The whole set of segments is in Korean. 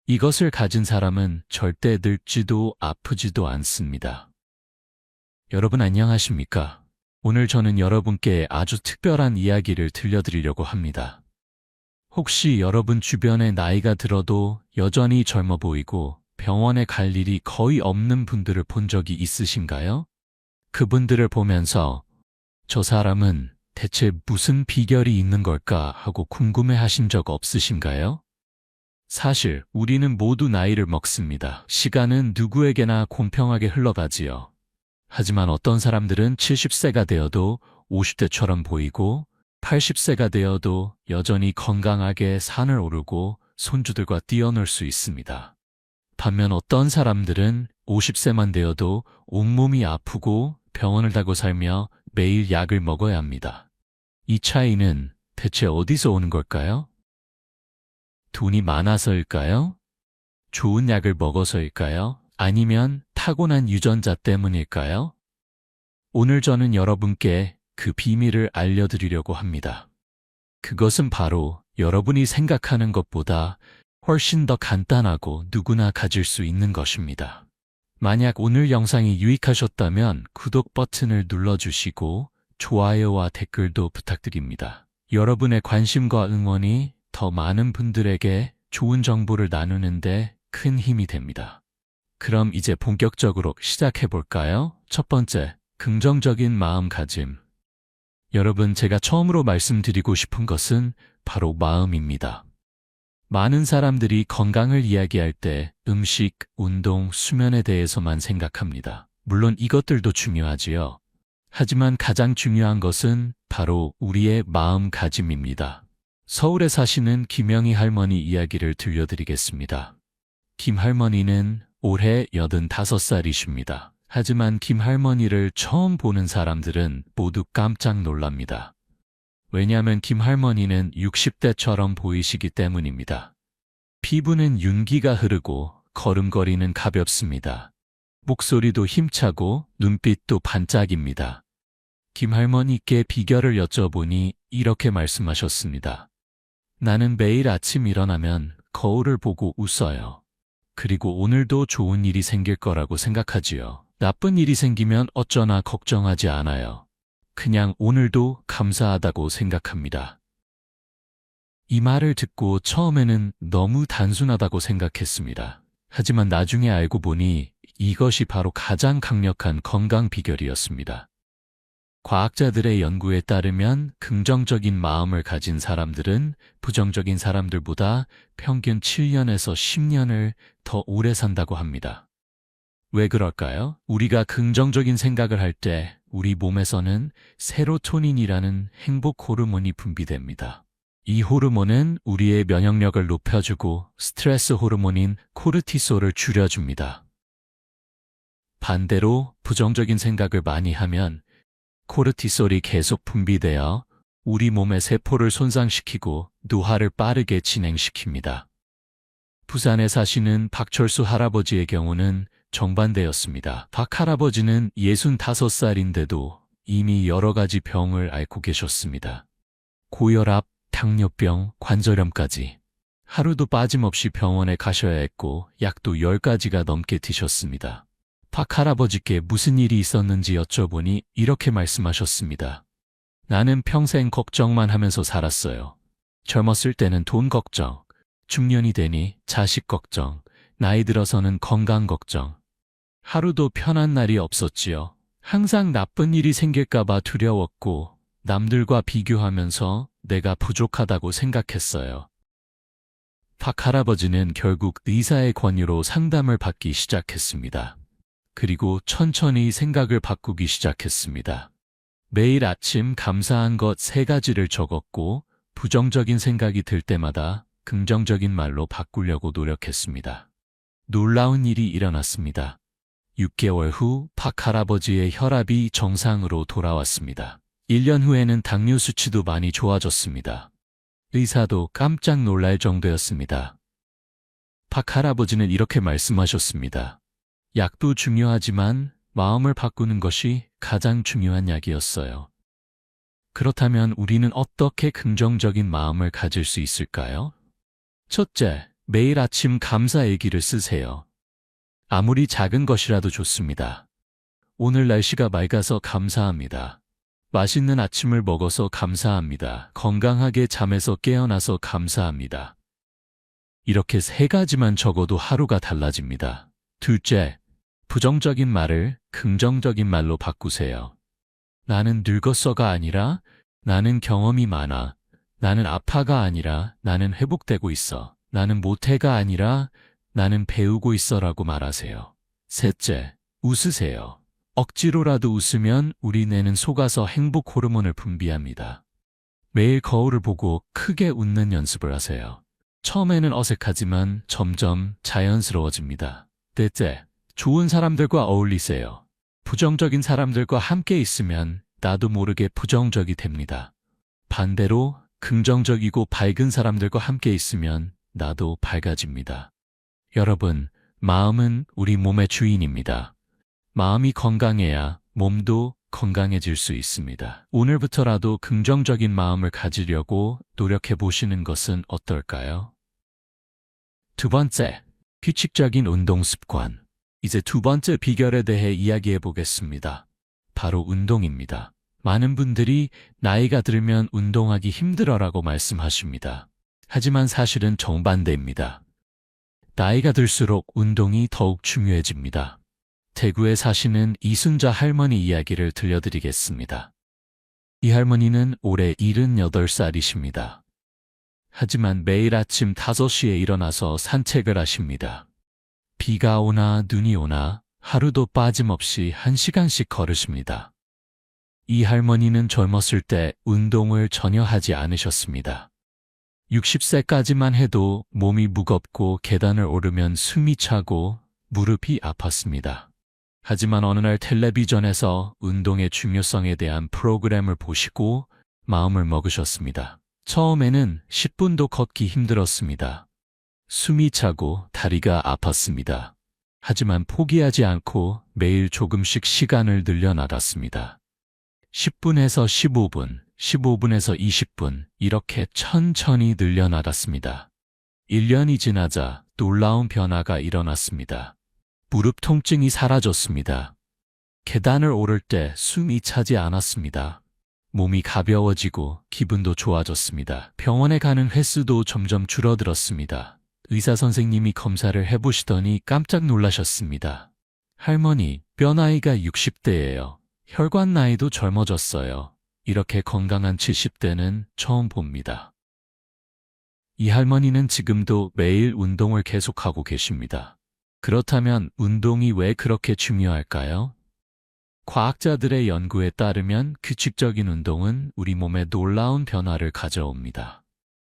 이것을 가진 사람은 절대 늙지도 아프지도 않습니다. 여러분 안녕하십니까? 오늘 저는 여러분께 아주 특별한 이야기를 들려드리려고 합니다. 혹시 여러분 주변에 나이가 들어도 여전히 젊어 보이고 병원에 갈 일이 거의 없는 분들을 본 적이 있으신가요? 그분들을 보면서 저 사람은 대체 무슨 비결이 있는 걸까 하고 궁금해 하신 적 없으신가요? 사실 우리는 모두 나이를 먹습니다. 시간은 누구에게나 공평하게 흘러가지요. 하지만 어떤 사람들은 70세가 되어도 50대처럼 보이고 80세가 되어도 여전히 건강하게 산을 오르고 손주들과 뛰어놀 수 있습니다. 반면 어떤 사람들은 50세만 되어도 온몸이 아프고 병원을 가고 살며 매일 약을 먹어야 합니다. 이 차이는 대체 어디서 오는 걸까요? 돈이 많아서일까요? 좋은 약을 먹어서일까요? 아니면 타고난 유전자 때문일까요? 오늘 저는 여러분께 그 비밀을 알려드리려고 합니다. 그것은 바로 여러분이 생각하는 것보다 훨씬 더 간단하고 누구나 가질 수 있는 것입니다. 만약 오늘 영상이 유익하셨다면 구독 버튼을 눌러주시고 좋아요와 댓글도 부탁드립니다. 여러분의 관심과 응원이 더 많은 분들에게 좋은 정보를 나누는데 큰 힘이 됩니다. 그럼 이제 본격적으로 시작해 볼까요? 첫 번째, 긍정적인 마음가짐. 여러분, 제가 처음으로 말씀드리고 싶은 것은 바로 마음입니다. 많은 사람들이 건강을 이야기할 때 음식, 운동, 수면에 대해서만 생각합니다. 물론 이것들도 중요하지요. 하지만 가장 중요한 것은 바로 우리의 마음가짐입니다. 서울에 사시는 김영희 할머니 이야기를 들려드리겠습니다. 김 할머니는 올해 85살이십니다. 하지만 김 할머니를 처음 보는 사람들은 모두 깜짝 놀랍니다. 왜냐하면 김 할머니는 60대처럼 보이시기 때문입니다. 피부는 윤기가 흐르고 걸음걸이는 가볍습니다. 목소리도 힘차고 눈빛도 반짝입니다. 김 할머니께 비결을 여쭤보니 이렇게 말씀하셨습니다. 나는 매일 아침 일어나면 거울을 보고 웃어요. 그리고 오늘도 좋은 일이 생길 거라고 생각하지요. 나쁜 일이 생기면 어쩌나 걱정하지 않아요. 그냥 오늘도 감사하다고 생각합니다. 이 말을 듣고 처음에는 너무 단순하다고 생각했습니다. 하지만 나중에 알고 보니 이것이 바로 가장 강력한 건강 비결이었습니다. 과학자들의 연구에 따르면 긍정적인 마음을 가진 사람들은 부정적인 사람들보다 평균 7년에서 10년을 더 오래 산다고 합니다. 왜 그럴까요? 우리가 긍정적인 생각을 할 때 우리 몸에서는 세로토닌이라는 행복 호르몬이 분비됩니다. 이 호르몬은 우리의 면역력을 높여주고 스트레스 호르몬인 코르티솔을 줄여줍니다. 반대로 부정적인 생각을 많이 하면 코르티솔이 계속 분비되어 우리 몸의 세포를 손상시키고 노화를 빠르게 진행시킵니다. 부산에 사시는 박철수 할아버지의 경우는 정반대였습니다. 박 할아버지는 65살인데도 이미 여러 가지 병을 앓고 계셨습니다. 고혈압, 당뇨병, 관절염까지. 하루도 빠짐없이 병원에 가셔야 했고 약도 10가지가 넘게 드셨습니다. 박 할아버지께 무슨 일이 있었는지 여쭤보니 이렇게 말씀하셨습니다. 나는 평생 걱정만 하면서 살았어요. 젊었을 때는 돈 걱정, 중년이 되니 자식 걱정, 나이 들어서는 건강 걱정. 하루도 편한 날이 없었지요. 항상 나쁜 일이 생길까봐 두려웠고 남들과 비교하면서 내가 부족하다고 생각했어요. 박 할아버지는 결국 의사의 권유로 상담을 받기 시작했습니다. 그리고 천천히 생각을 바꾸기 시작했습니다. 매일 아침 감사한 것 3가지를 적었고 부정적인 생각이 들 때마다 긍정적인 말로 바꾸려고 노력했습니다. 놀라운 일이 일어났습니다. 6개월 후 박 할아버지의 혈압이 정상으로 돌아왔습니다. 1년 후에는 당뇨 수치도 많이 좋아졌습니다. 의사도 깜짝 놀랄 정도였습니다. 박 할아버지는 이렇게 말씀하셨습니다. 약도 중요하지만 마음을 바꾸는 것이 가장 중요한 약이었어요. 그렇다면 우리는 어떻게 긍정적인 마음을 가질 수 있을까요? 첫째, 매일 아침 감사 일기를 쓰세요. 아무리 작은 것이라도 좋습니다. 오늘 날씨가 맑아서 감사합니다. 맛있는 아침을 먹어서 감사합니다. 건강하게 잠에서 깨어나서 감사합니다. 이렇게 3가지만 적어도 하루가 달라집니다. 둘째, 부정적인 말을 긍정적인 말로 바꾸세요. 나는 늙었어가 아니라 나는 경험이 많아. 나는 아파가 아니라 나는 회복되고 있어. 나는 못해가 아니라 나는 배우고 있어라고 말하세요. 셋째, 웃으세요. 억지로라도 웃으면 우리 뇌는 속아서 행복 호르몬을 분비합니다. 매일 거울을 보고 크게 웃는 연습을 하세요. 처음에는 어색하지만 점점 자연스러워집니다. 넷째, 좋은 사람들과 어울리세요. 부정적인 사람들과 함께 있으면 나도 모르게 부정적이 됩니다. 반대로 긍정적이고 밝은 사람들과 함께 있으면 나도 밝아집니다. 여러분, 마음은 우리 몸의 주인입니다. 마음이 건강해야 몸도 건강해질 수 있습니다. 오늘부터라도 긍정적인 마음을 가지려고 노력해 보시는 것은 어떨까요? 두 번째, 규칙적인 운동 습관. 이제 두 번째 비결에 대해 이야기해 보겠습니다. 바로 운동입니다. 많은 분들이 나이가 들면 운동하기 힘들어라고 말씀하십니다. 하지만 사실은 정반대입니다. 나이가 들수록 운동이 더욱 중요해집니다. 대구에 사시는 이순자 할머니 이야기를 들려드리겠습니다. 이 할머니는 올해 78살이십니다. 하지만 매일 아침 5시에 일어나서 산책을 하십니다. 비가 오나 눈이 오나 하루도 빠짐없이 1시간씩 걸으십니다. 이 할머니는 젊었을 때 운동을 전혀 하지 않으셨습니다. 60세까지만 해도 몸이 무겁고 계단을 오르면 숨이 차고 무릎이 아팠습니다. 하지만 어느 날 텔레비전에서 운동의 중요성에 대한 프로그램을 보시고 마음을 먹으셨습니다. 처음에는 10분도 걷기 힘들었습니다. 숨이 차고 다리가 아팠습니다. 하지만 포기하지 않고 매일 조금씩 시간을 늘려나갔습니다. 10분에서 15분, 15분에서 20분 이렇게 천천히 늘려나갔습니다. 1년이 지나자 놀라운 변화가 일어났습니다. 무릎 통증이 사라졌습니다. 계단을 오를 때 숨이 차지 않았습니다. 몸이 가벼워지고 기분도 좋아졌습니다. 병원에 가는 횟수도 점점 줄어들었습니다. 의사 선생님이 검사를 해보시더니 깜짝 놀라셨습니다. 할머니, 뼈 나이가 60대예요. 혈관 나이도 젊어졌어요. 이렇게 건강한 70대는 처음 봅니다. 이 할머니는 지금도 매일 운동을 계속하고 계십니다. 그렇다면 운동이 왜 그렇게 중요할까요? 과학자들의 연구에 따르면 규칙적인 운동은 우리 몸에 놀라운 변화를 가져옵니다.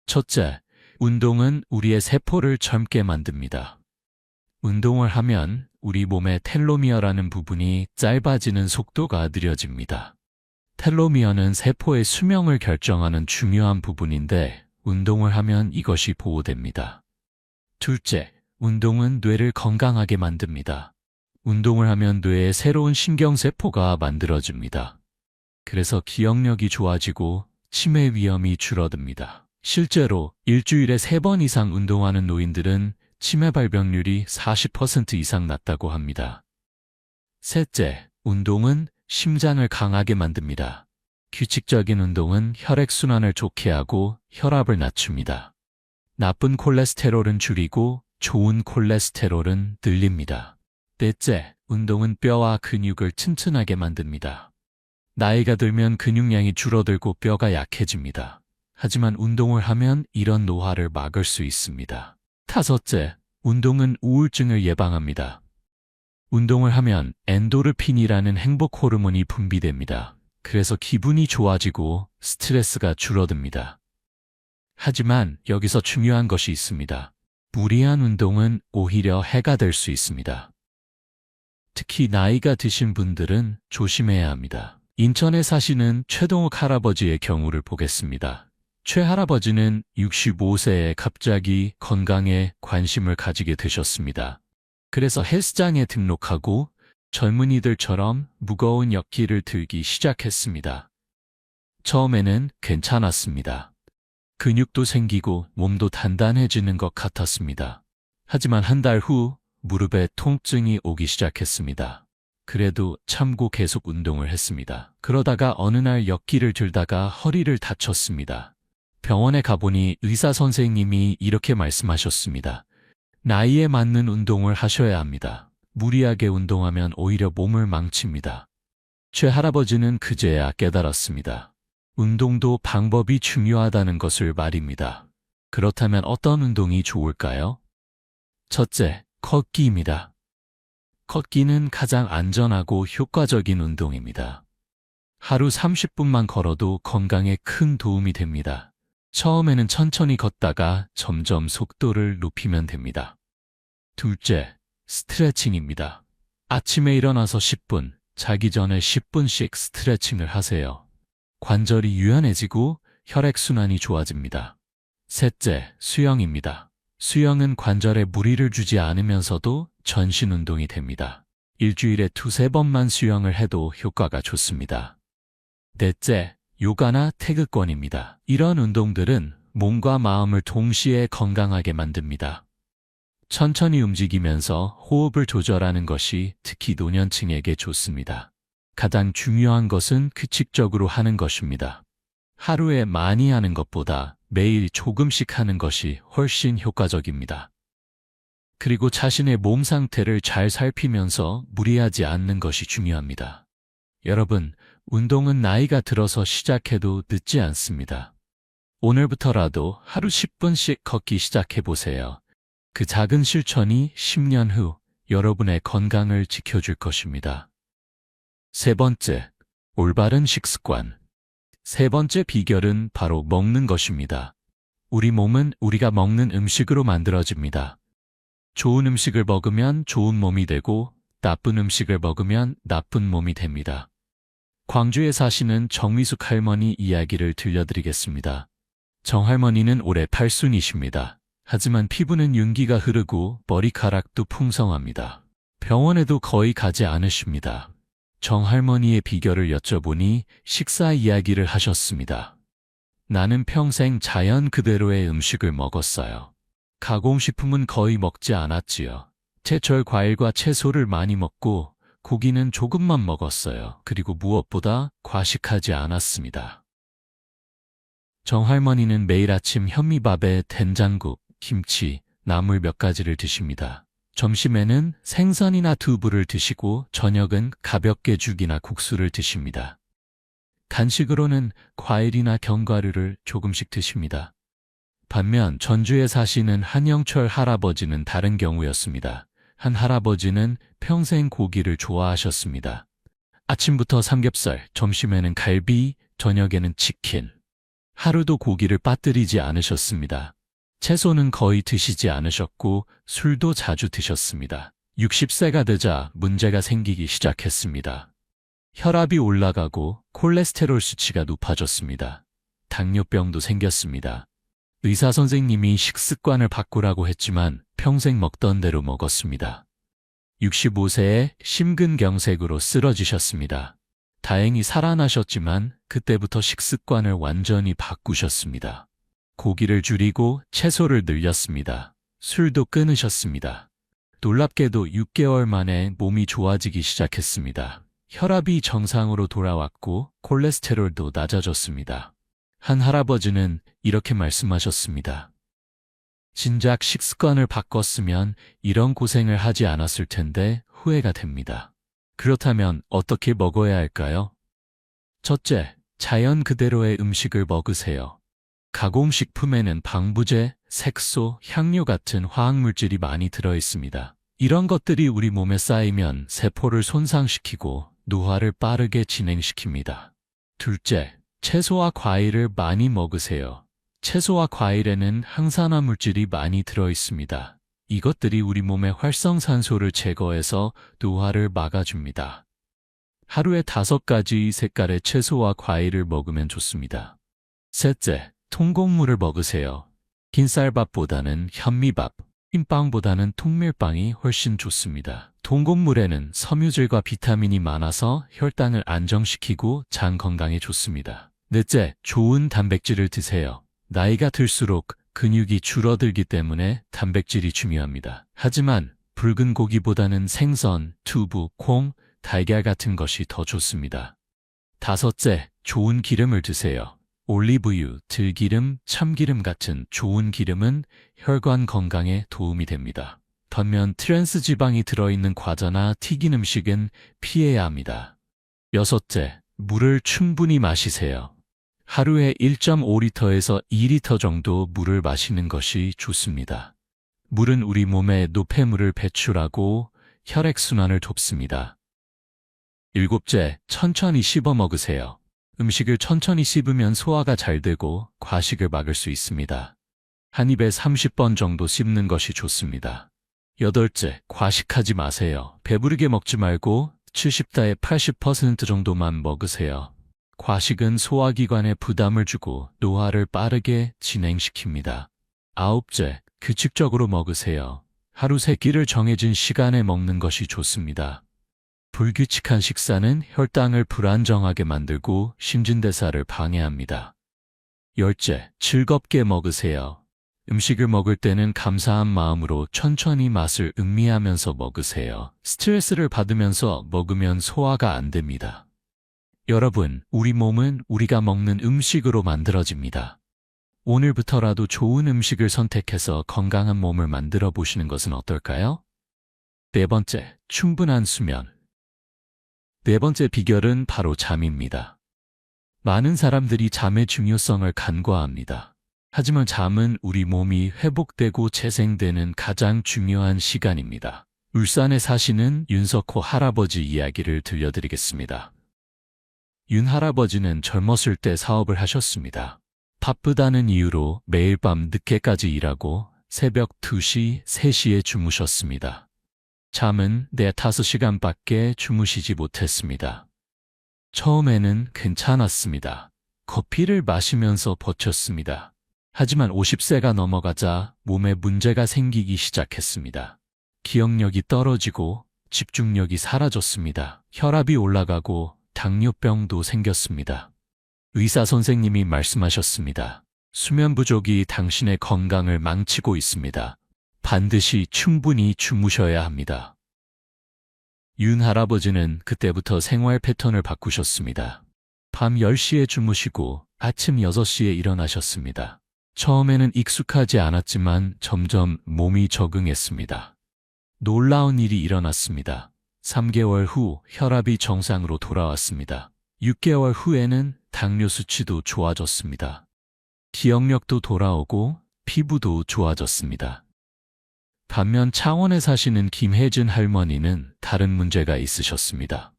첫째, 운동은 우리의 세포를 젊게 만듭니다. 운동을 하면 우리 몸의 텔로미어라는 부분이 짧아지는 속도가 느려집니다. 텔로미어는 세포의 수명을 결정하는 중요한 부분인데 운동을 하면 이것이 보호됩니다. 둘째, 운동은 뇌를 건강하게 만듭니다. 운동을 하면 뇌에 새로운 신경세포가 만들어집니다. 그래서 기억력이 좋아지고 치매 위험이 줄어듭니다. 실제로 일주일에 3번 이상 운동하는 노인들은 치매 발병률이 40% 이상 낮다고 합니다. 셋째, 운동은 심장을 강하게 만듭니다. 규칙적인 운동은 혈액순환을 좋게 하고 혈압을 낮춥니다. 나쁜 콜레스테롤은 줄이고 좋은 콜레스테롤은 늘립니다. 넷째, 운동은 뼈와 근육을 튼튼하게 만듭니다. 나이가 들면 근육량이 줄어들고 뼈가 약해집니다. 하지만 운동을 하면 이런 노화를 막을 수 있습니다. 다섯째, 운동은 우울증을 예방합니다. 운동을 하면 엔도르핀이라는 행복 호르몬이 분비됩니다. 그래서 기분이 좋아지고 스트레스가 줄어듭니다. 하지만 여기서 중요한 것이 있습니다. 무리한 운동은 오히려 해가 될 수 있습니다. 특히 나이가 드신 분들은 조심해야 합니다. 인천에 사시는 최동욱 할아버지의 경우를 보겠습니다. 최 할아버지는 65세에 갑자기 건강에 관심을 가지게 되셨습니다. 그래서 헬스장에 등록하고 젊은이들처럼 무거운 역기를 들기 시작했습니다. 처음에는 괜찮았습니다. 근육도 생기고 몸도 단단해지는 것 같았습니다. 하지만 한 달 후 무릎에 통증이 오기 시작했습니다. 그래도 참고 계속 운동을 했습니다. 그러다가 어느 날 역기를 들다가 허리를 다쳤습니다. 병원에 가보니 의사 선생님이 이렇게 말씀하셨습니다. 나이에 맞는 운동을 하셔야 합니다. 무리하게 운동하면 오히려 몸을 망칩니다. 제 할아버지는 그제야 깨달았습니다. 운동도 방법이 중요하다는 것을 말입니다. 그렇다면 어떤 운동이 좋을까요? 첫째, 걷기입니다. 걷기는 가장 안전하고 효과적인 운동입니다. 하루 30분만 걸어도 건강에 큰 도움이 됩니다. 처음에는 천천히 걷다가 점점 속도를 높이면 됩니다. 둘째, 스트레칭입니다. 아침에 일어나서 10분, 자기 전에 10분씩 스트레칭을 하세요. 관절이 유연해지고 혈액순환이 좋아집니다. 셋째, 수영입니다. 수영은 관절에 무리를 주지 않으면서도 전신 운동이 됩니다. 일주일에 2~3번만 수영을 해도 효과가 좋습니다. 넷째, 요가나 태극권입니다. 이런 운동들은 몸과 마음을 동시에 건강하게 만듭니다. 천천히 움직이면서 호흡을 조절하는 것이 특히 노년층에게 좋습니다. 가장 중요한 것은 규칙적으로 하는 것입니다. 하루에 많이 하는 것보다 매일 조금씩 하는 것이 훨씬 효과적입니다. 그리고 자신의 몸 상태를 잘 살피면서 무리하지 않는 것이 중요합니다. 여러분, 운동은 나이가 들어서 시작해도 늦지 않습니다. 오늘부터라도 하루 10분씩 걷기 시작해보세요. 그 작은 실천이 10년 후 여러분의 건강을 지켜줄 것입니다. 세 번째, 올바른 식습관. 세 번째 비결은 바로 먹는 것입니다. 우리 몸은 우리가 먹는 음식으로 만들어집니다. 좋은 음식을 먹으면 좋은 몸이 되고 나쁜 음식을 먹으면 나쁜 몸이 됩니다. 광주에 사시는 정미숙 할머니 이야기를 들려드리겠습니다. 정 할머니는 올해 80이십니다. 하지만 피부는 윤기가 흐르고 머리카락도 풍성합니다. 병원에도 거의 가지 않으십니다. 정 할머니의 비결을 여쭤보니 식사 이야기를 하셨습니다. 나는 평생 자연 그대로의 음식을 먹었어요. 가공식품은 거의 먹지 않았지요. 제철 과일과 채소를 많이 먹고 고기는 조금만 먹었어요. 그리고 무엇보다 과식하지 않았습니다. 정 할머니는 매일 아침 현미밥에 된장국, 김치, 나물 몇 가지를 드십니다. 점심에는 생선이나 두부를 드시고 저녁은 가볍게 죽이나 국수를 드십니다. 간식으로는 과일이나 견과류를 조금씩 드십니다. 반면 전주에 사시는 한영철 할아버지는 다른 경우였습니다. 한 할아버지는 평생 고기를 좋아하셨습니다. 아침부터 삼겹살, 점심에는 갈비, 저녁에는 치킨. 하루도 고기를 빠뜨리지 않으셨습니다. 채소는 거의 드시지 않으셨고 술도 자주 드셨습니다. 60세가 되자 문제가 생기기 시작했습니다. 혈압이 올라가고 콜레스테롤 수치가 높아졌습니다. 당뇨병도 생겼습니다. 의사 선생님이 식습관을 바꾸라고 했지만 평생 먹던 대로 먹었습니다. 65세에 심근경색으로 쓰러지셨습니다. 다행히 살아나셨지만 그때부터 식습관을 완전히 바꾸셨습니다. 고기를 줄이고 채소를 늘렸습니다. 술도 끊으셨습니다. 놀랍게도 6개월 만에 몸이 좋아지기 시작했습니다. 혈압이 정상으로 돌아왔고 콜레스테롤도 낮아졌습니다. 한 할아버지는 이렇게 말씀하셨습니다. 진작 식습관을 바꿨으면 이런 고생을 하지 않았을 텐데 후회가 됩니다. 그렇다면 어떻게 먹어야 할까요? 첫째, 자연 그대로의 음식을 먹으세요. 가공식품에는 방부제, 색소, 향료 같은 화학물질이 많이 들어있습니다. 이런 것들이 우리 몸에 쌓이면 세포를 손상시키고 노화를 빠르게 진행시킵니다. 둘째, 채소와 과일을 많이 먹으세요. 채소와 과일에는 항산화 물질이 많이 들어있습니다. 이것들이 우리 몸의 활성산소를 제거해서 노화를 막아줍니다. 하루에 5가지 색깔의 채소와 과일을 먹으면 좋습니다. 셋째, 통곡물을 먹으세요. 긴 쌀밥보다는 현미밥, 흰빵보다는 통밀빵이 훨씬 좋습니다. 통곡물에는 섬유질과 비타민이 많아서 혈당을 안정시키고 장 건강에 좋습니다. 넷째, 좋은 단백질을 드세요. 나이가 들수록 근육이 줄어들기 때문에 단백질이 중요합니다. 하지만 붉은 고기보다는 생선, 두부, 콩, 달걀 같은 것이 더 좋습니다. 다섯째, 좋은 기름을 드세요. 올리브유, 들기름, 참기름 같은 좋은 기름은 혈관 건강에 도움이 됩니다. 반면 트랜스 지방이 들어있는 과자나 튀긴 음식은 피해야 합니다. 여섯째, 물을 충분히 마시세요. 하루에 1.5리터에서 2리터 정도 물을 마시는 것이 좋습니다. 물은 우리 몸에 노폐물을 배출하고 혈액순환을 돕습니다. 일곱째, 천천히 씹어 먹으세요. 음식을 천천히 씹으면 소화가 잘 되고 과식을 막을 수 있습니다. 한 입에 30번 정도 씹는 것이 좋습니다. 여덟째, 과식하지 마세요. 배부르게 먹지 말고 70에서 80% 정도만 먹으세요. 과식은 소화기관에 부담을 주고 노화를 빠르게 진행시킵니다. 아홉째, 규칙적으로 먹으세요. 하루 3끼를 정해진 시간에 먹는 것이 좋습니다. 불규칙한 식사는 혈당을 불안정하게 만들고 신진대사를 방해합니다. 열째, 즐겁게 먹으세요. 음식을 먹을 때는 감사한 마음으로 천천히 맛을 음미하면서 먹으세요. 스트레스를 받으면서 먹으면 소화가 안 됩니다. 여러분, 우리 몸은 우리가 먹는 음식으로 만들어집니다. 오늘부터라도 좋은 음식을 선택해서 건강한 몸을 만들어 보시는 것은 어떨까요? 네 번째, 충분한 수면. 네 번째 비결은 바로 잠입니다. 많은 사람들이 잠의 중요성을 간과합니다. 하지만 잠은 우리 몸이 회복되고 재생되는 가장 중요한 시간입니다. 울산에 사시는 윤석호 할아버지 이야기를 들려드리겠습니다. 윤 할아버지는 젊었을 때 사업을 하셨습니다. 바쁘다는 이유로 매일 밤 늦게까지 일하고 새벽 2시, 3시에 주무셨습니다. 잠은 4~5시간밖에 주무시지 못했습니다. 처음에는 괜찮았습니다. 커피를 마시면서 버텼습니다. 하지만 50세가 넘어가자 몸에 문제가 생기기 시작했습니다. 기억력이 떨어지고 집중력이 사라졌습니다. 혈압이 올라가고 당뇨병도 생겼습니다. 의사 선생님이 말씀하셨습니다. 수면 부족이 당신의 건강을 망치고 있습니다. 반드시 충분히 주무셔야 합니다. 윤 할아버지는 그때부터 생활 패턴을 바꾸셨습니다. 밤 10시에 주무시고 아침 6시에 일어나셨습니다. 처음에는 익숙하지 않았지만 점점 몸이 적응했습니다. 놀라운 일이 일어났습니다. 3개월 후 혈압이 정상으로 돌아왔습니다. 6개월 후에는 당뇨 수치도 좋아졌습니다. 기억력도 돌아오고 피부도 좋아졌습니다. 반면 창원에 사시는 김혜진 할머니는 다른 문제가 있으셨습니다.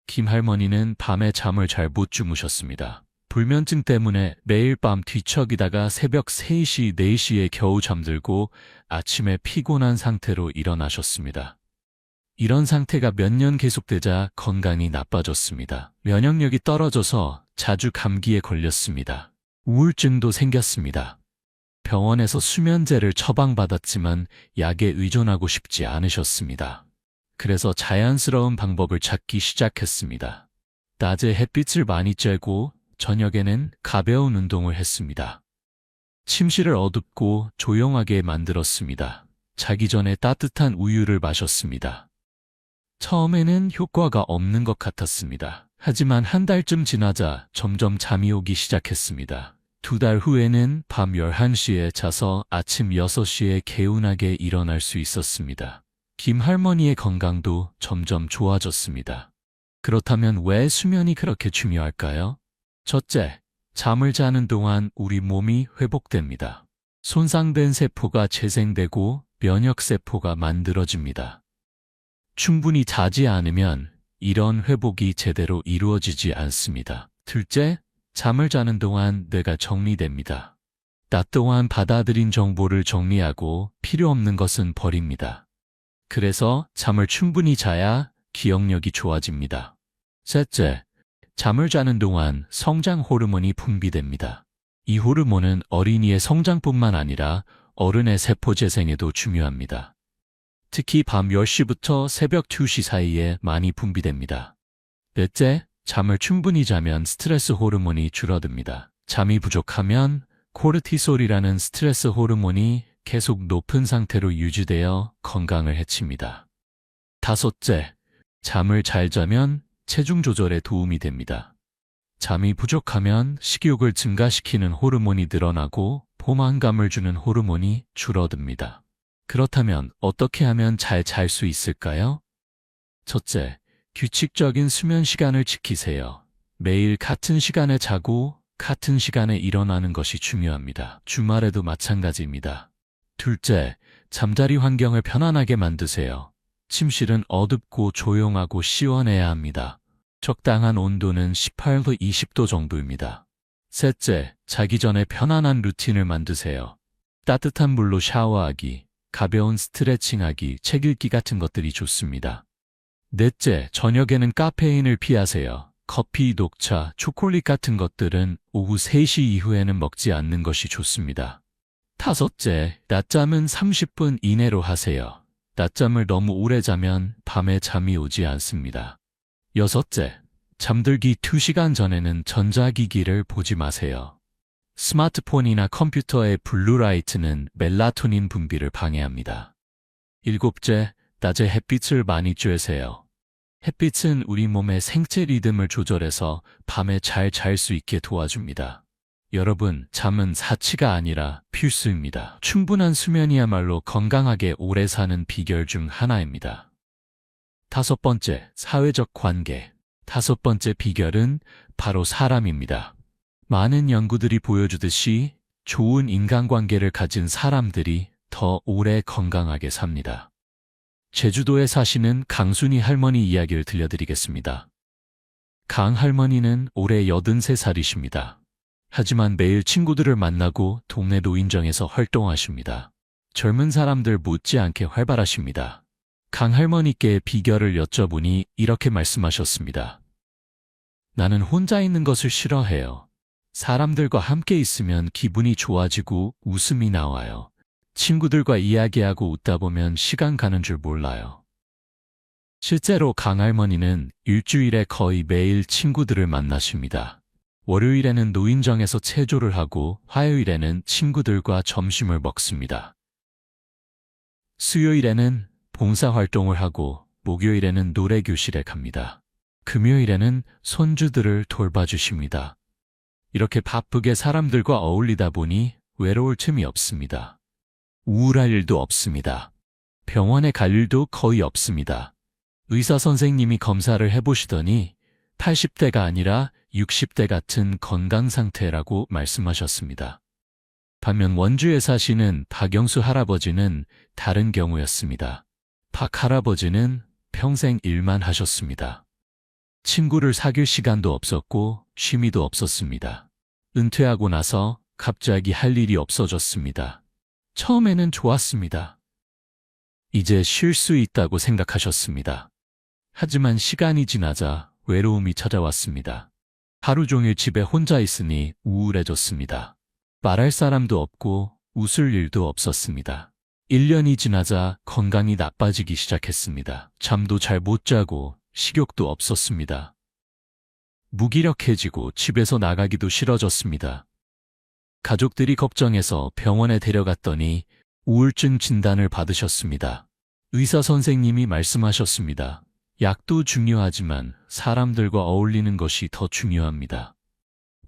김 할머니는 밤에 잠을 잘 못 주무셨습니다. 불면증 때문에 매일 밤 뒤척이다가 새벽 3시, 4시에 겨우 잠들고 아침에 피곤한 상태로 일어나셨습니다. 이런 상태가 몇 년 계속되자 건강이 나빠졌습니다. 면역력이 떨어져서 자주 감기에 걸렸습니다. 우울증도 생겼습니다. 병원에서 수면제를 처방받았지만 약에 의존하고 싶지 않으셨습니다. 그래서 자연스러운 방법을 찾기 시작했습니다. 낮에 햇빛을 많이 쬐고 저녁에는 가벼운 운동을 했습니다. 침실을 어둡고 조용하게 만들었습니다. 자기 전에 따뜻한 우유를 마셨습니다. 처음에는 효과가 없는 것 같았습니다. 하지만 한 달쯤 지나자 점점 잠이 오기 시작했습니다. 2달 후에는 밤 11시에 자서 아침 6시에 개운하게 일어날 수 있었습니다. 김 할머니의 건강도 점점 좋아졌습니다. 그렇다면 왜 수면이 그렇게 중요할까요? 첫째, 잠을 자는 동안 우리 몸이 회복됩니다. 손상된 세포가 재생되고 면역세포가 만들어집니다. 충분히 자지 않으면 이런 회복이 제대로 이루어지지 않습니다. 둘째, 잠을 자는 동안 뇌가 정리됩니다. 낮 동안 받아들인 정보를 정리하고 필요 없는 것은 버립니다. 그래서 잠을 충분히 자야 기억력이 좋아집니다. 셋째, 잠을 자는 동안 성장 호르몬이 분비됩니다. 이 호르몬은 어린이의 성장뿐만 아니라 어른의 세포 재생에도 중요합니다. 특히 밤 10시부터 새벽 2시 사이에 많이 분비됩니다. 넷째, 잠을 충분히 자면 스트레스 호르몬이 줄어듭니다. 잠이 부족하면 코르티솔이라는 스트레스 호르몬이 계속 높은 상태로 유지되어 건강을 해칩니다. 다섯째, 잠을 잘 자면 체중 조절에 도움이 됩니다. 잠이 부족하면 식욕을 증가시키는 호르몬이 늘어나고 포만감을 주는 호르몬이 줄어듭니다. 그렇다면 어떻게 하면 잘 잘 수 있을까요? 첫째, 규칙적인 수면 시간을 지키세요. 매일 같은 시간에 자고 같은 시간에 일어나는 것이 중요합니다. 주말에도 마찬가지입니다. 둘째, 잠자리 환경을 편안하게 만드세요. 침실은 어둡고 조용하고 시원해야 합니다. 적당한 온도는 18도 20도 정도입니다. 셋째, 자기 전에 편안한 루틴을 만드세요. 따뜻한 물로 샤워하기, 가벼운 스트레칭하기, 책 읽기 같은 것들이 좋습니다. 넷째, 저녁에는 카페인을 피하세요. 커피, 녹차, 초콜릿 같은 것들은 오후 3시 이후에는 먹지 않는 것이 좋습니다. 다섯째, 낮잠은 30분 이내로 하세요. 낮잠을 너무 오래 자면 밤에 잠이 오지 않습니다. 여섯째, 잠들기 2시간 전에는 전자기기를 보지 마세요. 스마트폰이나 컴퓨터의 블루라이트는 멜라토닌 분비를 방해합니다. 일곱째, 낮에 햇빛을 많이 쬐세요. 햇빛은 우리 몸의 생체 리듬을 조절해서 밤에 잘 잘 수 있게 도와줍니다. 여러분, 잠은 사치가 아니라 필수입니다. 충분한 수면이야말로 건강하게 오래 사는 비결 중 하나입니다. 다섯 번째, 사회적 관계. 다섯 번째 비결은 바로 사람입니다. 많은 연구들이 보여주듯이 좋은 인간관계를 가진 사람들이 더 오래 건강하게 삽니다. 제주도에 사시는 강순희 할머니 이야기를 들려드리겠습니다. 강 할머니는 올해 83살이십니다. 하지만 매일 친구들을 만나고 동네 노인정에서 활동하십니다. 젊은 사람들 못지않게 활발하십니다. 강 할머니께 비결을 여쭤보니 이렇게 말씀하셨습니다. 나는 혼자 있는 것을 싫어해요. 사람들과 함께 있으면 기분이 좋아지고 웃음이 나와요. 친구들과 이야기하고 웃다 보면 시간 가는 줄 몰라요. 실제로 강 할머니는 일주일에 거의 매일 친구들을 만나십니다. 월요일에는 노인정에서 체조를 하고 화요일에는 친구들과 점심을 먹습니다. 수요일에는 봉사활동을 하고 목요일에는 노래교실에 갑니다. 금요일에는 손주들을 돌봐주십니다. 이렇게 바쁘게 사람들과 어울리다 보니 외로울 틈이 없습니다. 우울할 일도 없습니다. 병원에 갈 일도 거의 없습니다. 의사 선생님이 검사를 해보시더니 80대가 아니라 60대 같은 건강 상태라고 말씀하셨습니다. 반면 원주에 사시는 박영수 할아버지는 다른 경우였습니다. 박 할아버지는 평생 일만 하셨습니다. 친구를 사귈 시간도 없었고 취미도 없었습니다. 은퇴하고 나서 갑자기 할 일이 없어졌습니다. 처음에는 좋았습니다. 이제 쉴 수 있다고 생각하셨습니다. 하지만 시간이 지나자 외로움이 찾아왔습니다. 하루 종일 집에 혼자 있으니 우울해졌습니다. 말할 사람도 없고 웃을 일도 없었습니다. 1년이 지나자 건강이 나빠지기 시작했습니다. 잠도 잘 못 자고 식욕도 없었습니다. 무기력해지고 집에서 나가기도 싫어졌습니다. 가족들이 걱정해서 병원에 데려갔더니 우울증 진단을 받으셨습니다. 의사 선생님이 말씀하셨습니다. 약도 중요하지만 사람들과 어울리는 것이 더 중요합니다.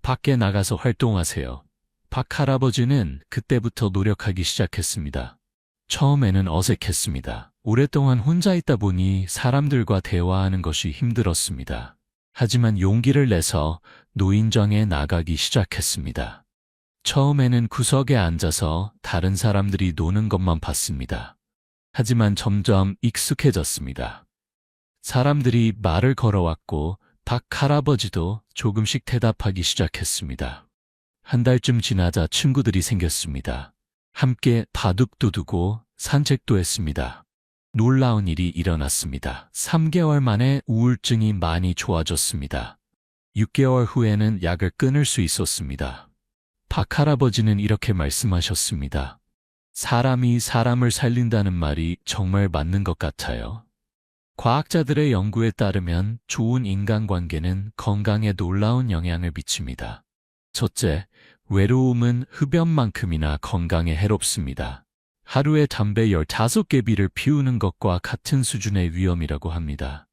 밖에 나가서 활동하세요. 박 할아버지는 그때부터 노력하기 시작했습니다. 처음에는 어색했습니다. 오랫동안 혼자 있다 보니 사람들과 대화하는 것이 힘들었습니다. 하지만 용기를 내서 노인정에 나가기 시작했습니다. 처음에는 구석에 앉아서 다른 사람들이 노는 것만 봤습니다. 하지만 점점 익숙해졌습니다. 사람들이 말을 걸어왔고 박 할아버지도 조금씩 대답하기 시작했습니다. 한 달쯤 지나자 친구들이 생겼습니다. 함께 바둑도 두고 산책도 했습니다. 놀라운 일이 일어났습니다. 3개월 만에 우울증이 많이 좋아졌습니다. 6개월 후에는 약을 끊을 수 있었습니다. 박 할아버지는 이렇게 말씀하셨습니다. 사람이 사람을 살린다는 말이 정말 맞는 것 같아요. 과학자들의 연구에 따르면 좋은 인간관계는 건강에 놀라운 영향을 미칩니다. 첫째, 외로움은 흡연만큼이나 건강에 해롭습니다. 하루에 담배 15개비를 피우는 것과 같은 수준의 위험이라고 합니다.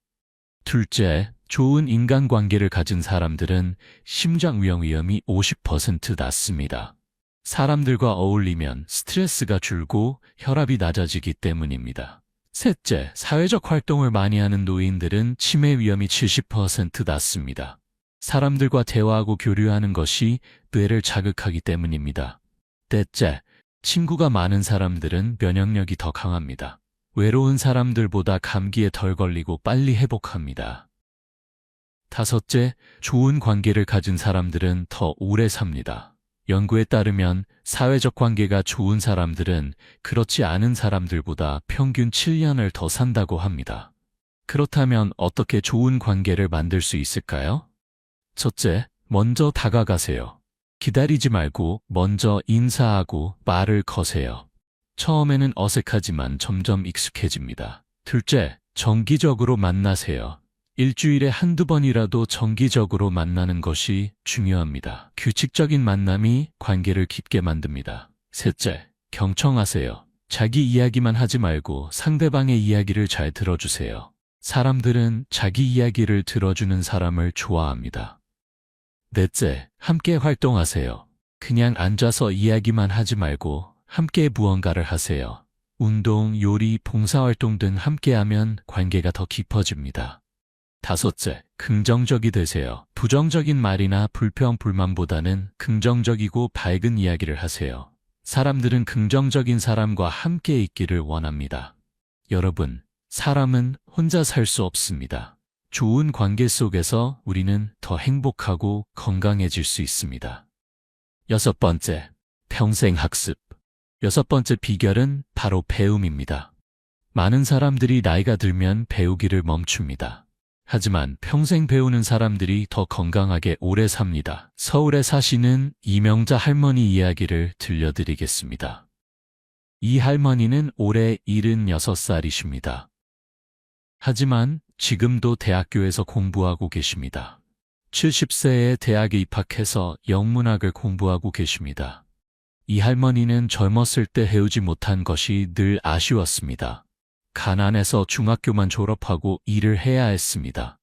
둘째, 좋은 인간관계를 가진 사람들은 심장병 위험이 50% 낮습니다. 사람들과 어울리면 스트레스가 줄고 혈압이 낮아지기 때문입니다. 셋째, 사회적 활동을 많이 하는 노인들은 치매 위험이 70% 낮습니다. 사람들과 대화하고 교류하는 것이 뇌를 자극하기 때문입니다. 넷째, 친구가 많은 사람들은 면역력이 더 강합니다. 외로운 사람들보다 감기에 덜 걸리고 빨리 회복합니다. 다섯째, 좋은 관계를 가진 사람들은 더 오래 삽니다. 연구에 따르면 사회적 관계가 좋은 사람들은 그렇지 않은 사람들보다 평균 7년을 더 산다고 합니다. 그렇다면 어떻게 좋은 관계를 만들 수 있을까요? 첫째, 먼저 다가가세요. 기다리지 말고 먼저 인사하고 말을 거세요. 처음에는 어색하지만 점점 익숙해집니다. 둘째, 정기적으로 만나세요. 일주일에 한두 번이라도 정기적으로 만나는 것이 중요합니다. 규칙적인 만남이 관계를 깊게 만듭니다. 셋째, 경청하세요. 자기 이야기만 하지 말고 상대방의 이야기를 잘 들어주세요. 사람들은 자기 이야기를 들어주는 사람을 좋아합니다. 넷째, 함께 활동하세요. 그냥 앉아서 이야기만 하지 말고 함께 무언가를 하세요. 운동, 요리, 봉사활동 등 함께하면 관계가 더 깊어집니다. 다섯째, 긍정적이 되세요. 부정적인 말이나 불평, 불만보다는 긍정적이고 밝은 이야기를 하세요. 사람들은 긍정적인 사람과 함께 있기를 원합니다. 여러분, 사람은 혼자 살 수 없습니다. 좋은 관계 속에서 우리는 더 행복하고 건강해질 수 있습니다. 여섯 번째, 평생 학습. 여섯 번째 비결은 바로 배움입니다. 많은 사람들이 나이가 들면 배우기를 멈춥니다. 하지만 평생 배우는 사람들이 더 건강하게 오래 삽니다. 서울에 사시는 이명자 할머니 이야기를 들려드리겠습니다. 이 할머니는 올해 76살이십니다. 하지만 지금도 대학교에서 공부하고 계십니다. 70세에 대학에 입학해서 영문학을 공부하고 계십니다. 이 할머니는 젊었을 때 해오지 못한 것이 늘 아쉬웠습니다. 가난해서 중학교만 졸업하고 일을 해야 했습니다.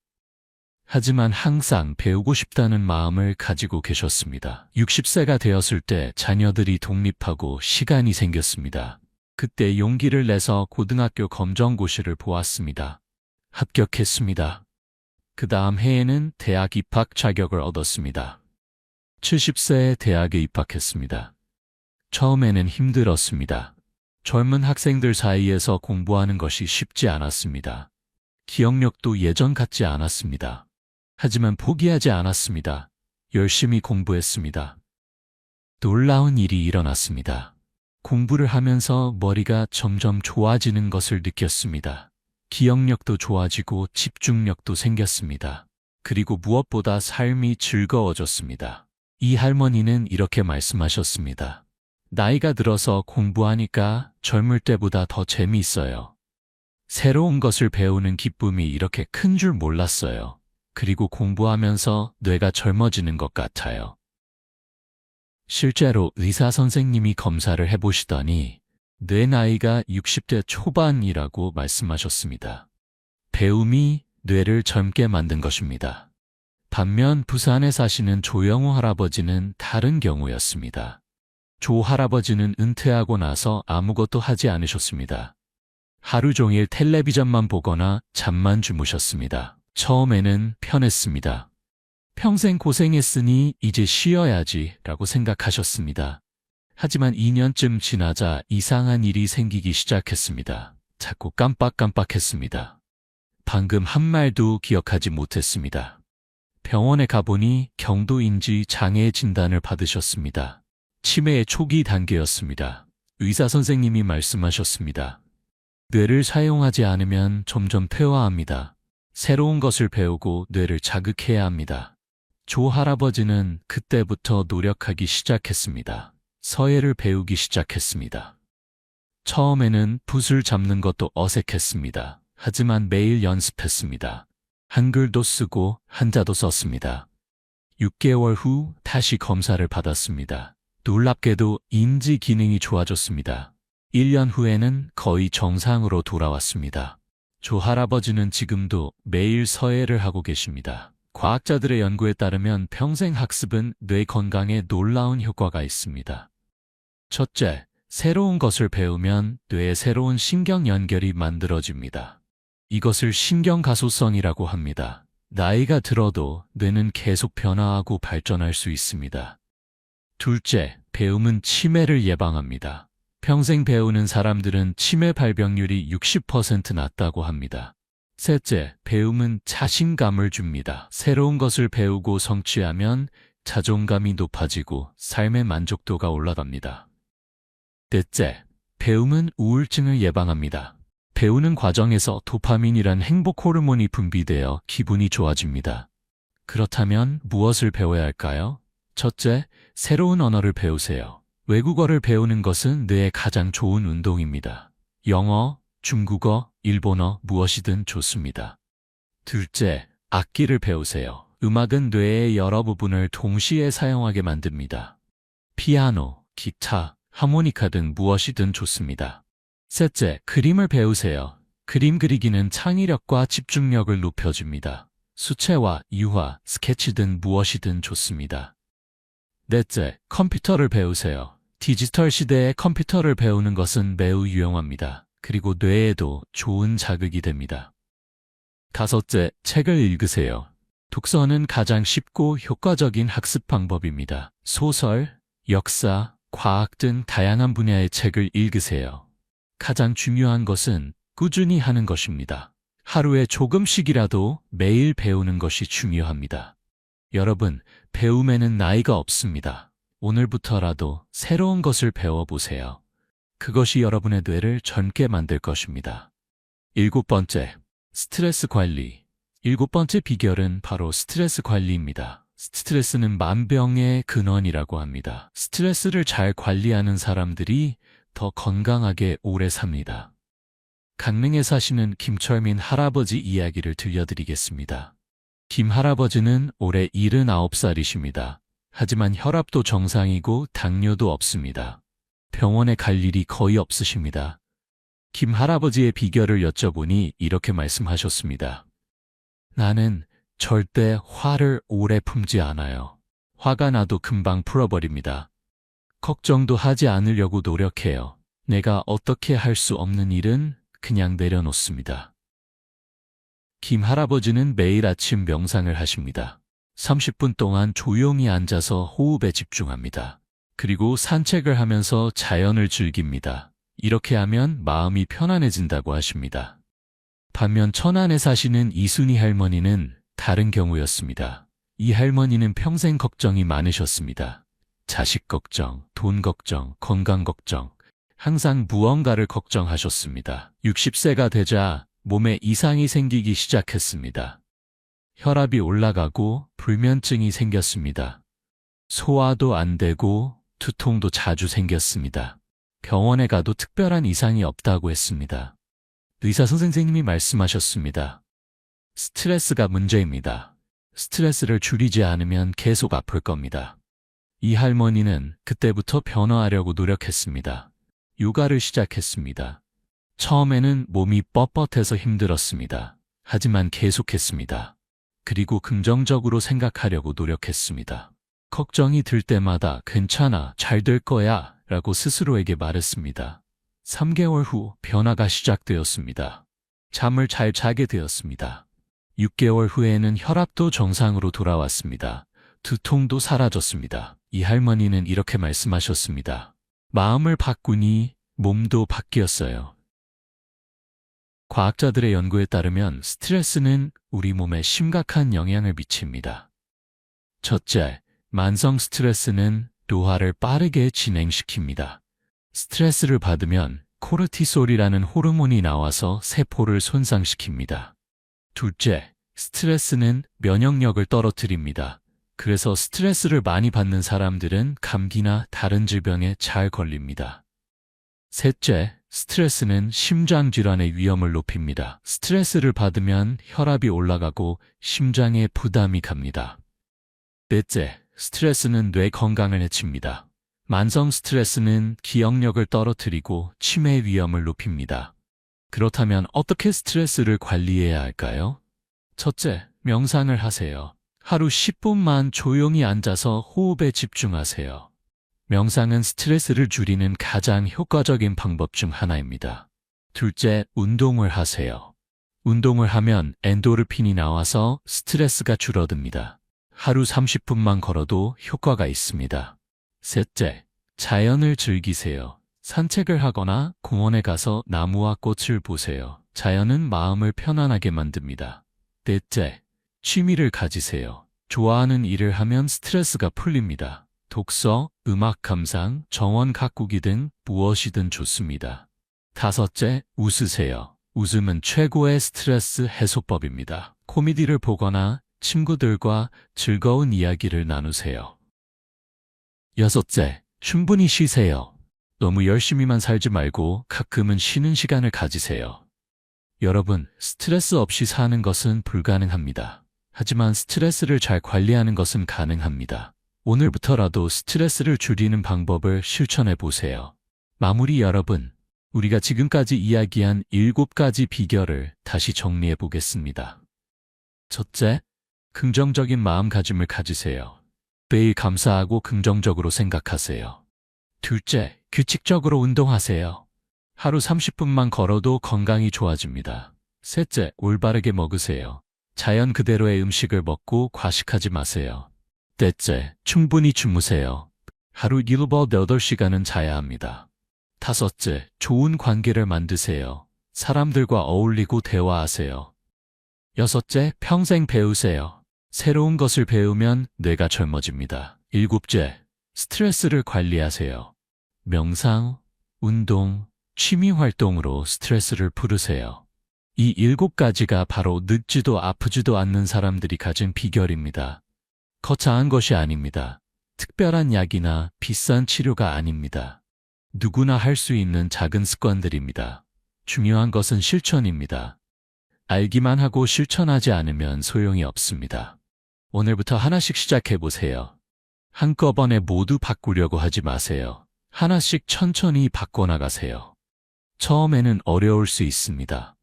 하지만 항상 배우고 싶다는 마음을 가지고 계셨습니다. 60세가 되었을 때 자녀들이 독립하고 시간이 생겼습니다. 그때 용기를 내서 고등학교 검정고시를 보았습니다. 합격했습니다. 그 다음 해에는 대학 입학 자격을 얻었습니다. 70세에 대학에 입학했습니다. 처음에는 힘들었습니다. 젊은 학생들 사이에서 공부하는 것이 쉽지 않았습니다. 기억력도 예전 같지 않았습니다. 하지만 포기하지 않았습니다. 열심히 공부했습니다. 놀라운 일이 일어났습니다. 공부를 하면서 머리가 점점 좋아지는 것을 느꼈습니다. 기억력도 좋아지고 집중력도 생겼습니다. 그리고 무엇보다 삶이 즐거워졌습니다. 이 할머니는 이렇게 말씀하셨습니다. 나이가 들어서 공부하니까 젊을 때보다 더 재미있어요. 새로운 것을 배우는 기쁨이 이렇게 큰 줄 몰랐어요. 그리고 공부하면서 뇌가 젊어지는 것 같아요. 실제로 의사 선생님이 검사를 해보시더니 뇌 나이가 60대 초반이라고 말씀하셨습니다. 배움이 뇌를 젊게 만든 것입니다. 반면 부산에 사시는 조영호 할아버지는 다른 경우였습니다. 조 할아버지는 은퇴하고 나서 아무것도 하지 않으셨습니다. 하루 종일 텔레비전만 보거나 잠만 주무셨습니다. 처음에는 편했습니다. 평생 고생했으니 이제 쉬어야지 라고 생각하셨습니다. 하지만 2년쯤 지나자 이상한 일이 생기기 시작했습니다. 자꾸 깜빡깜빡했습니다. 방금 한 말도 기억하지 못했습니다. 병원에 가보니 경도인지 장애 진단을 받으셨습니다. 치매의 초기 단계였습니다. 의사 선생님이 말씀하셨습니다. 뇌를 사용하지 않으면 점점 퇴화합니다. 새로운 것을 배우고 뇌를 자극해야 합니다. 조 할아버지는 그때부터 노력하기 시작했습니다. 서예를 배우기 시작했습니다. 처음에는 붓을 잡는 것도 어색했습니다. 하지만 매일 연습했습니다. 한글도 쓰고 한자도 썼습니다. 6개월 후 다시 검사를 받았습니다. 놀랍게도 인지 기능이 좋아졌습니다. 1년 후에는 거의 정상으로 돌아왔습니다. 조 할아버지는 지금도 매일 서예를 하고 계십니다. 과학자들의 연구에 따르면 평생 학습은 뇌 건강에 놀라운 효과가 있습니다. 첫째, 새로운 것을 배우면 뇌에 새로운 신경 연결이 만들어집니다. 이것을 신경가소성이라고 합니다. 나이가 들어도 뇌는 계속 변화하고 발전할 수 있습니다. 둘째, 배움은 치매를 예방합니다. 평생 배우는 사람들은 치매 발병률이 60% 낮다고 합니다. 셋째, 배움은 자신감을 줍니다. 새로운 것을 배우고 성취하면 자존감이 높아지고 삶의 만족도가 올라갑니다. 넷째, 배움은 우울증을 예방합니다. 배우는 과정에서 도파민이란 행복 호르몬이 분비되어 기분이 좋아집니다. 그렇다면 무엇을 배워야 할까요? 첫째, 새로운 언어를 배우세요. 외국어를 배우는 것은 뇌에 가장 좋은 운동입니다. 영어, 중국어, 일본어 무엇이든 좋습니다. 둘째, 악기를 배우세요. 음악은 뇌의 여러 부분을 동시에 사용하게 만듭니다. 피아노, 기타, 하모니카 등 무엇이든 좋습니다. 셋째, 그림을 배우세요. 그림 그리기는 창의력과 집중력을 높여줍니다. 수채화, 유화, 스케치 등 무엇이든 좋습니다. 넷째, 컴퓨터를 배우세요. 디지털 시대에 컴퓨터를 배우는 것은 매우 유용합니다. 그리고 뇌에도 좋은 자극이 됩니다. 다섯째, 책을 읽으세요. 독서는 가장 쉽고 효과적인 학습 방법입니다. 소설, 역사, 과학 등 다양한 분야의 책을 읽으세요. 가장 중요한 것은 꾸준히 하는 것입니다. 하루에 조금씩이라도 매일 배우는 것이 중요합니다. 여러분, 배움에는 나이가 없습니다. 오늘부터라도 새로운 것을 배워보세요. 그것이 여러분의 뇌를 젊게 만들 것입니다. 7번째, 스트레스 관리. 7번째 비결은 바로 스트레스 관리입니다. 스트레스는 만병의 근원이라고 합니다. 스트레스를 잘 관리하는 사람들이 더 건강하게 오래 삽니다. 강릉에 사시는 김철민 할아버지 이야기를 들려드리겠습니다. 김 할아버지는 올해 79살이십니다. 하지만 혈압도 정상이고 당뇨도 없습니다. 병원에 갈 일이 거의 없으십니다. 김 할아버지의 비결을 여쭤보니 이렇게 말씀하셨습니다. 나는 절대 화를 오래 품지 않아요. 화가 나도 금방 풀어버립니다. 걱정도 하지 않으려고 노력해요. 내가 어떻게 할 수 없는 일은 그냥 내려놓습니다. 김 할아버지는 매일 아침 명상을 하십니다. 30분 동안 조용히 앉아서 호흡에 집중합니다. 그리고 산책을 하면서 자연을 즐깁니다. 이렇게 하면 마음이 편안해진다고 하십니다. 반면 천안에 사시는 이순희 할머니는 다른 경우였습니다. 이 할머니는 평생 걱정이 많으셨습니다. 자식 걱정, 돈 걱정, 건강 걱정, 항상 무언가를 걱정하셨습니다. 60세가 되자 몸에 이상이 생기기 시작했습니다. 혈압이 올라가고 불면증이 생겼습니다. 소화도 안 되고 두통도 자주 생겼습니다. 병원에 가도 특별한 이상이 없다고 했습니다. 의사 선생님이 말씀하셨습니다. 스트레스가 문제입니다. 스트레스를 줄이지 않으면 계속 아플 겁니다. 이 할머니는 그때부터 변화하려고 노력했습니다. 요가를 시작했습니다. 처음에는 몸이 뻣뻣해서 힘들었습니다. 하지만 계속했습니다. 그리고 긍정적으로 생각하려고 노력했습니다. 걱정이 들 때마다 괜찮아, 잘 될 거야 라고 스스로에게 말했습니다. 3개월 후 변화가 시작되었습니다. 잠을 잘 자게 되었습니다. 6개월 후에는 혈압도 정상으로 돌아왔습니다. 두통도 사라졌습니다. 이 할머니는 이렇게 말씀하셨습니다. 마음을 바꾸니 몸도 바뀌었어요. 과학자들의 연구에 따르면 스트레스는 우리 몸에 심각한 영향을 미칩니다. 첫째, 만성 스트레스는 노화를 빠르게 진행시킵니다. 스트레스를 받으면 코르티솔이라는 호르몬이 나와서 세포를 손상시킵니다. 둘째, 스트레스는 면역력을 떨어뜨립니다. 그래서 스트레스를 많이 받는 사람들은 감기나 다른 질병에 잘 걸립니다. 셋째, 스트레스는 심장질환의 위험을 높입니다. 스트레스를 받으면 혈압이 올라가고 심장에 부담이 갑니다. 넷째, 스트레스는 뇌 건강을 해칩니다. 만성 스트레스는 기억력을 떨어뜨리고 치매 위험을 높입니다. 그렇다면 어떻게 스트레스를 관리해야 할까요? 첫째, 명상을 하세요. 하루 10분만 조용히 앉아서 호흡에 집중하세요. 명상은 스트레스를 줄이는 가장 효과적인 방법 중 하나입니다. 둘째, 운동을 하세요. 운동을 하면 엔도르핀이 나와서 스트레스가 줄어듭니다. 하루 30분만 걸어도 효과가 있습니다. 셋째, 자연을 즐기세요. 산책을 하거나 공원에 가서 나무와 꽃을 보세요. 자연은 마음을 편안하게 만듭니다. 넷째, 취미를 가지세요. 좋아하는 일을 하면 스트레스가 풀립니다. 독서, 음악 감상, 정원 가꾸기 등 무엇이든 좋습니다. 다섯째, 웃으세요. 웃음은 최고의 스트레스 해소법입니다. 코미디를 보거나 친구들과 즐거운 이야기를 나누세요. 여섯째, 충분히 쉬세요. 너무 열심히만 살지 말고 가끔은 쉬는 시간을 가지세요. 여러분, 스트레스 없이 사는 것은 불가능합니다. 하지만 스트레스를 잘 관리하는 것은 가능합니다. 오늘부터라도 스트레스를 줄이는 방법을 실천해 보세요. 마무리 여러분, 우리가 지금까지 이야기한 7가지 비결을 다시 정리해 보겠습니다. 첫째, 긍정적인 마음가짐을 가지세요. 매일 감사하고 긍정적으로 생각하세요. 둘째, 규칙적으로 운동하세요. 하루 30분만 걸어도 건강이 좋아집니다. 셋째, 올바르게 먹으세요. 자연 그대로의 음식을 먹고 과식하지 마세요. 넷째, 충분히 주무세요. 하루 8시간은 자야 합니다. 다섯째, 좋은 관계를 만드세요. 사람들과 어울리고 대화하세요. 여섯째, 평생 배우세요. 새로운 것을 배우면 뇌가 젊어집니다. 일곱째, 스트레스를 관리하세요. 명상, 운동, 취미 활동으로 스트레스를 풀으세요. 이 7가지가 바로 늙지도 아프지도 않는 사람들이 가진 비결입니다. 거창한 것이 아닙니다. 특별한 약이나 비싼 치료가 아닙니다. 누구나 할 수 있는 작은 습관들입니다. 중요한 것은 실천입니다. 알기만 하고 실천하지 않으면 소용이 없습니다. 오늘부터 하나씩 시작해보세요. 한꺼번에 모두 바꾸려고 하지 마세요. 하나씩 천천히 바꿔나가세요. 처음에는 어려울 수 있습니다.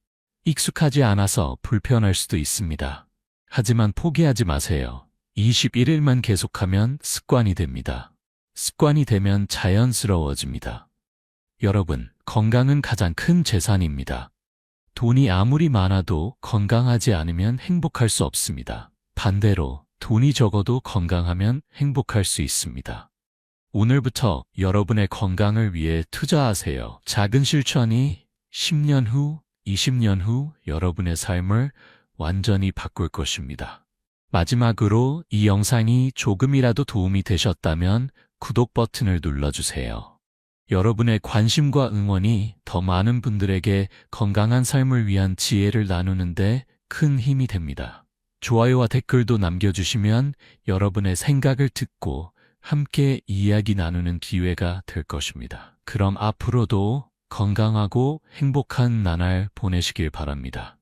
익숙하지 않아서 불편할 수도 있습니다. 하지만 포기하지 마세요. 21일만 계속하면 습관이 됩니다. 습관이 되면 자연스러워집니다. 여러분, 건강은 가장 큰 재산입니다. 돈이 아무리 많아도 건강하지 않으면 행복할 수 없습니다. 반대로 돈이 적어도 건강하면 행복할 수 있습니다. 오늘부터 여러분의 건강을 위해 투자하세요. 작은 실천이 10년 후, 20년 후 여러분의 삶을 완전히 바꿀 것입니다. 마지막으로 이 영상이 조금이라도 도움이 되셨다면 구독 버튼을 눌러주세요. 여러분의 관심과 응원이 더 많은 분들에게 건강한 삶을 위한 지혜를 나누는데 큰 힘이 됩니다. 좋아요와 댓글도 남겨주시면 여러분의 생각을 듣고 함께 이야기 나누는 기회가 될 것입니다. 그럼 앞으로도 건강하고 행복한 나날 보내시길 바랍니다.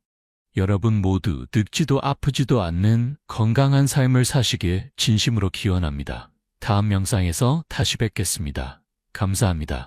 여러분 모두 늙지도 아프지도 않는 건강한 삶을 사시길 진심으로 기원합니다. 다음 영상에서 다시 뵙겠습니다. 감사합니다.